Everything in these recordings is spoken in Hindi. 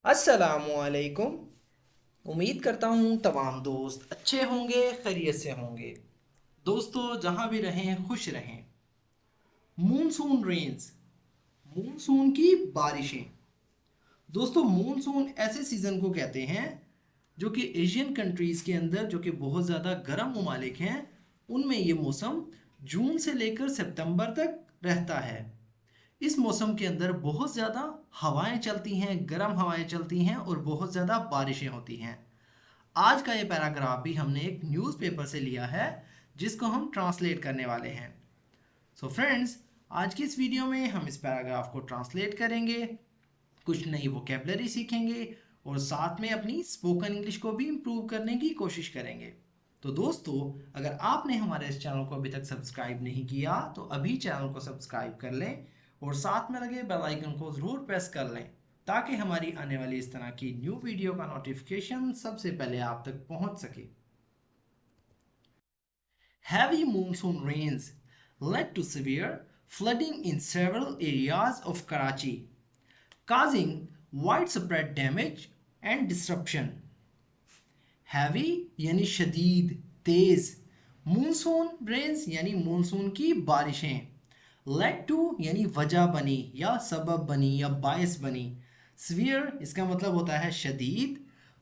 अस्सलामुअलैकुम। उम्मीद करता हूँ तमाम दोस्त अच्छे होंगे, खैरियत से होंगे। दोस्तों जहाँ भी रहें खुश रहें। मूनसून रेंस, मूनसून की बारिशें। दोस्तों मूनसून ऐसे सीज़न को कहते हैं जो कि एशियन कंट्रीज़ के अंदर जो कि बहुत ज़्यादा गर्म ममालिक हैं उनमें ये मौसम जून से लेकर सितंबर तक रहता है। इस मौसम के अंदर बहुत ज़्यादा हवाएं चलती हैं, गर्म हवाएं चलती हैं और बहुत ज़्यादा बारिशें होती हैं। आज का ये पैराग्राफ भी हमने एक न्यूज़पेपर से लिया है जिसको हम ट्रांसलेट करने वाले हैं। सो फ्रेंड्स, आज की इस वीडियो में हम इस पैराग्राफ को ट्रांसलेट करेंगे, कुछ नई वोकेबलरी सीखेंगे और साथ में अपनी स्पोकन इंग्लिश को भी इम्प्रूव करने की कोशिश करेंगे। तो दोस्तों, अगर आपने हमारे इस चैनल को अभी तक सब्सक्राइब नहीं किया तो अभी चैनल को सब्सक्राइब कर लें और साथ में लगे बेल आइकन को ज़रूर प्रेस कर लें ताकि हमारी आने वाली इस तरह की न्यू वीडियो का नोटिफिकेशन सबसे पहले आप तक पहुंच सके। Heavy monsoon rains led to severe flooding in several areas of Karachi, causing widespread damage and disruption. Heavy यानी शदीद, तेज। मूनसून रेन्स यानी मूनसून की बारिशें। लेड टू यानी वजह बनी या सबब बनी या बायस बनी। स्वियर इसका मतलब होता है शदीद।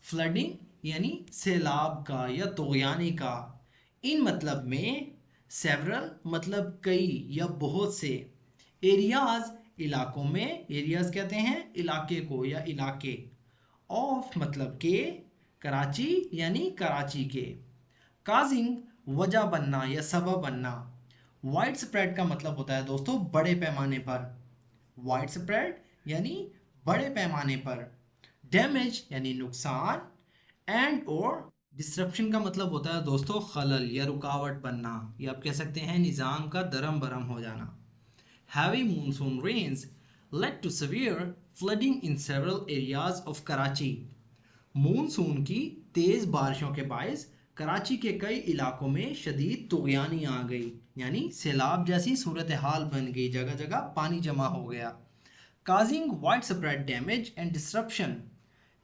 फ्लडिंग यानी सैलाब का या तोगयानी का। इन मतलब में। सेवरल मतलब कई या बहुत से। एरियाज इलाकों में, एरियाज कहते हैं इलाके को या इलाके। ऑफ मतलब के। कराची यानी कराची के। काजिंग वजह बनना या सबब बनना। वाइड स्प्रेड का मतलब होता है दोस्तों बड़े पैमाने पर। वाइड स्प्रेड यानी बड़े पैमाने पर। डैमेज यानी नुकसान। एंड और डिस्ट्रप्शन का मतलब होता है दोस्तों खलल या रुकावट बनना, या आप कह सकते हैं निज़ाम का दरम बरम हो जाना। Heavy monsoon rains led to severe flooding in several areas of Karachi. Monsoon की तेज बारिशों के बायस कराची के कई इलाकों में शदीद तुगयानी आ गई, यानी सैलाब जैसी सूरत हाल बन गई, जगह जगह पानी जमा हो गया। Causing wide spread damage and disruption,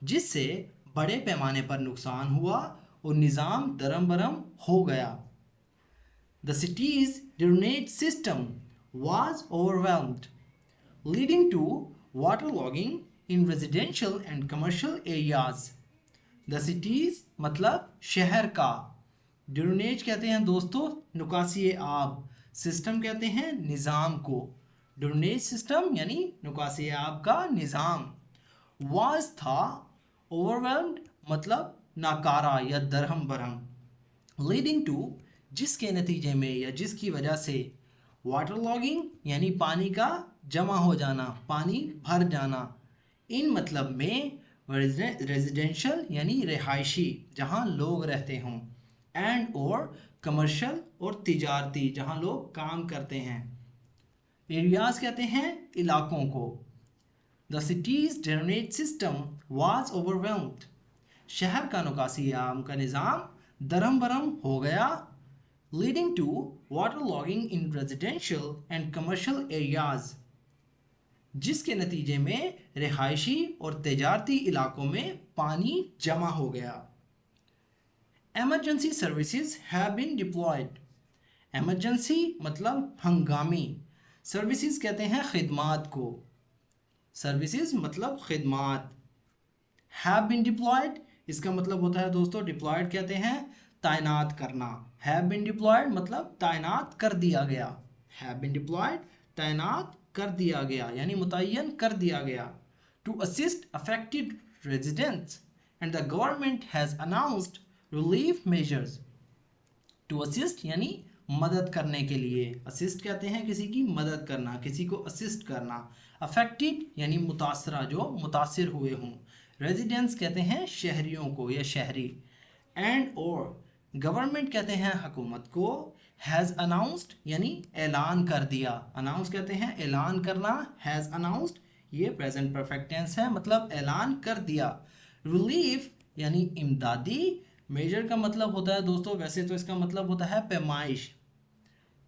जिससे बड़े पैमाने पर नुकसान हुआ और निज़ाम दरम बरम हो गया। The city's drainage system was overwhelmed, leading to waterlogging in residential and commercial areas. The cities मतलब शहर का। ड्रेनेज कहते हैं दोस्तों नुकासी आब। सिस्टम कहते हैं निज़ाम को। ड्रेनेज सिस्टम यानी नुकासी आब का निज़ाम। वाज था। ओवरवेल्म्ड मतलब नाकारा या दरहम बरहम। लीडिंग टू जिसके नतीजे में या जिसकी वजह से। वाटर लॉगिंग यानी पानी का जमा हो जाना, पानी भर जाना। इन मतलब में रेजिडेंशियल यानी रिहायशी जहाँ लोग रहते हों। एंड और कमर्शियल और तिजारती जहाँ लोग काम करते हैं। एरियाज कहते हैं इलाकों को। The cities drainage system was overwhelmed, शहर का निकासी आम का निज़ाम दरम बरम हो गया। Leading to waterlogging in residential and commercial areas, जिसके नतीजे में रिहायशी और तजारती इलाकों में पानी जमा हो गया। Emergency services have been deployed. Emergency मतलब हंगामी। सर्विसेज कहते हैं खिदमात को। सर्विसेज मतलब खिदमात। हैव बीन डिप्लॉयड इसका मतलब होता है दोस्तों डिप्लॉयड कहते हैं तैनात करना। हैव बीन डिप्लॉयड मतलब तैनात कर दिया गया। हैव बीन डिप्लॉयड तैनात कर दिया गया यानी मुतय्यन कर दिया गया। To assist affected residents and the government has announced relief measures. To assist यानी मदद करने के लिए। असिस्ट कहते हैं किसी की मदद करना, किसी को असिस्ट करना। अफेक्टेड यानी मुतासरा, जो मुतासिर हुए हों। रेजिडेंट्स कहते हैं शहरियों को या शहरी। एंड और गवर्नमेंट कहते हैं हुकूमत को। हैज़ अनाउंस्ड यानी ऐलान कर दिया। अनाउंस कहते हैं ऐलान करना। हैज़ अनाउंस्ड ये प्रेजेंट परफेक्ट टेंस है, मतलब ऐलान कर दिया। रिलीफ यानी इमदादी। मेजर का मतलब होता है दोस्तों, वैसे तो इसका मतलब होता है पैमाइश,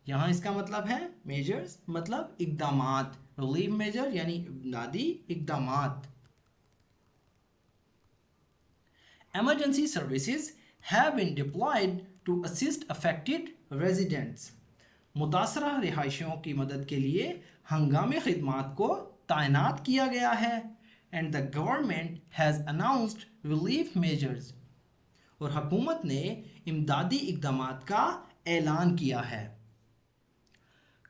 यहाँ इसका मतलब है मेजर्स मतलब इकदामात। रिलीफ मेजर यानी इमदादी इकदामात। Emergency services have been deployed to assist affected residents. मुतासरा रिहायशियों की मदद के लिए हंगामी खिदमात को तैनात किया गया है. And the government has announced relief measures. और हुकूमत ने इमदादी इक़दामात का ऐलान किया है.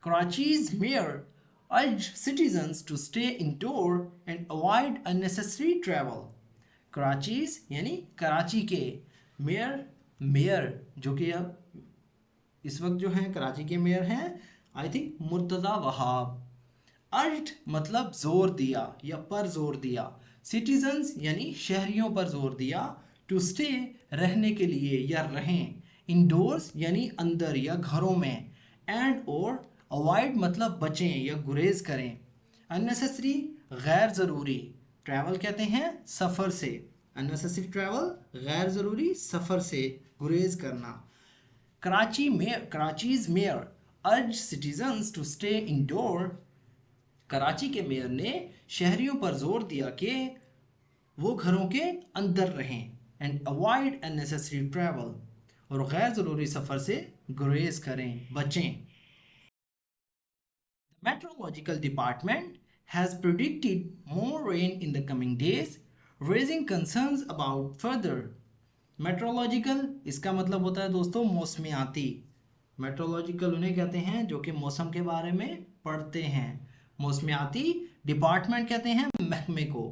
Karachi's mayor urged citizens to stay indoor and avoid unnecessary travel. Karachi's यानी कराची के मेयर जो कि अब इस वक्त जो हैं कराची के मेयर हैं आई थिंक मुर्तज़ा वहाब. अर्ज मतलब जोर दिया या पर जोर दिया. सिटीजन्स यानी शहरियों पर जोर दिया. टू स्टे रहने के लिए या रहें. इंडोर्स यानी अंदर या घरों में. एंड और अवॉइड मतलब बचें या गुरेज करें. अननेसेसरी गैर ज़रूरी. ट्रैवल कहते हैं सफ़र से. अननेसेसरी ट्रैवल गैर ज़रूरी सफ़र से गुरेज करना. Karachi's mayor urges citizens to stay indoor. Karachi के मेयर ने शहरियों पर जोर दिया कि वो घरों के अंदर रहें. एंड अवॉइड अननेसेसरी ट्रैवल और गैर ज़रूरी सफ़र से गुरेज करें, बचें. The Meteorological Department has predicted more rain in the coming days, raising concerns about further. Meteorological इसका मतलब होता है दोस्तों मौसमियाती. Meteorological उन्हें कहते हैं जो कि मौसम के बारे में पढ़ते हैं. मौसमियाती डिपार्टमेंट कहते हैं महकमे को.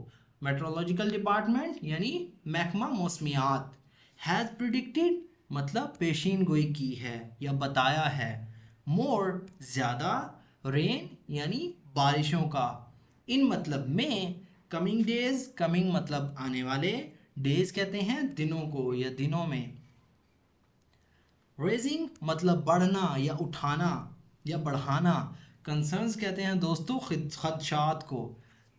Meteorological Department यानी महकमा मौसमियात. Has predicted मतलब पेशीन गोई की है या बताया है. More ज़्यादा. रेन यानी बारिशों का. इन मतलब में. कमिंग डेज कमिंग मतलब आने वाले. डेज कहते हैं दिनों को या दिनों में. रेजिंग मतलब बढ़ना या उठाना या बढ़ाना. कंसर्न्स कहते हैं दोस्तों खदशात को.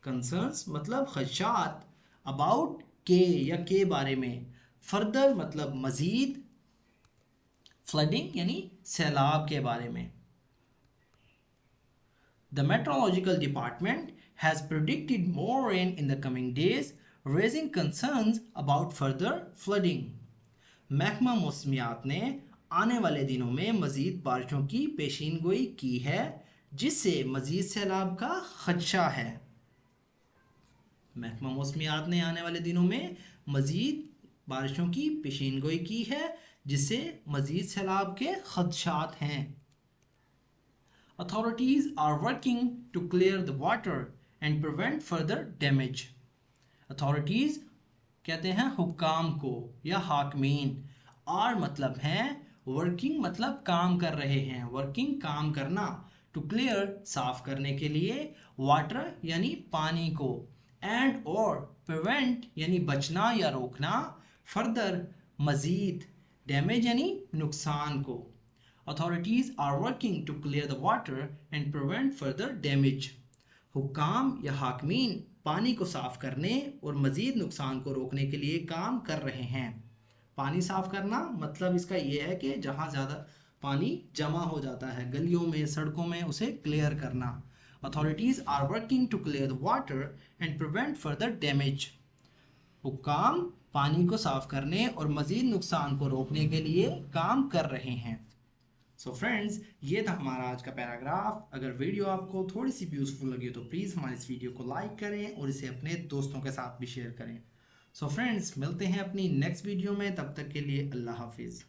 कंसर्न्स मतलब खदशात. अबाउट के या के बारे में. फर्दर मतलब मजीद. फ्लडिंग यानी सैलाब के बारे में. The Meteorological Department has predicted more rain in the coming days, raising concerns about further flooding. महकमा मौसमियात ने आने वाले दिनों में मज़ीद बारिशों की पेशीनगोई की है जिससे मज़ीद सैलाब का खदशा है. महकमा मौसमियात ने आने वाले दिनों में मज़ीद बारिशों की पेशीनगोई की है जिससे मज़ीद सैलाब के खदशात हैं. Authorities are working to clear the water and prevent further damage. Authorities कहते हैं हुक्काम को या हाकमीन. आर मतलब हैं वर्किंग मतलब काम कर रहे हैं. वर्किंग काम करना. टू क्लियर साफ करने के लिए. वाटर यानी पानी को. एंड और प्रिवेंट यानी बचना या रोकना. फर्दर मजीद. डैमेज यानी नुकसान को. Authorities are working to clear the water and prevent further damage. हुक्काम या हाकमीन पानी को साफ करने और मज़ीद नुकसान को रोकने के लिए काम कर रहे हैं. पानी साफ करना मतलब इसका ये है कि जहाँ ज़्यादा पानी जमा हो जाता है गलियों में सड़कों में उसे क्लियर करना. Authorities are working to clear the water and prevent further damage. हुक्काम पानी को साफ करने और मज़ीद नुकसान को रोकने के लिए काम कर रहे हैं. सो फ्रेंड्स ये था हमारा आज का पैराग्राफ. अगर वीडियो आपको थोड़ी सी भी यूज़फुल लगी तो प्लीज़ हमारे इस वीडियो को लाइक करें और इसे अपने दोस्तों के साथ भी शेयर करें. सो फ्रेंड्स मिलते हैं अपनी नेक्स्ट वीडियो में. तब तक के लिए अल्लाह हाफिज़.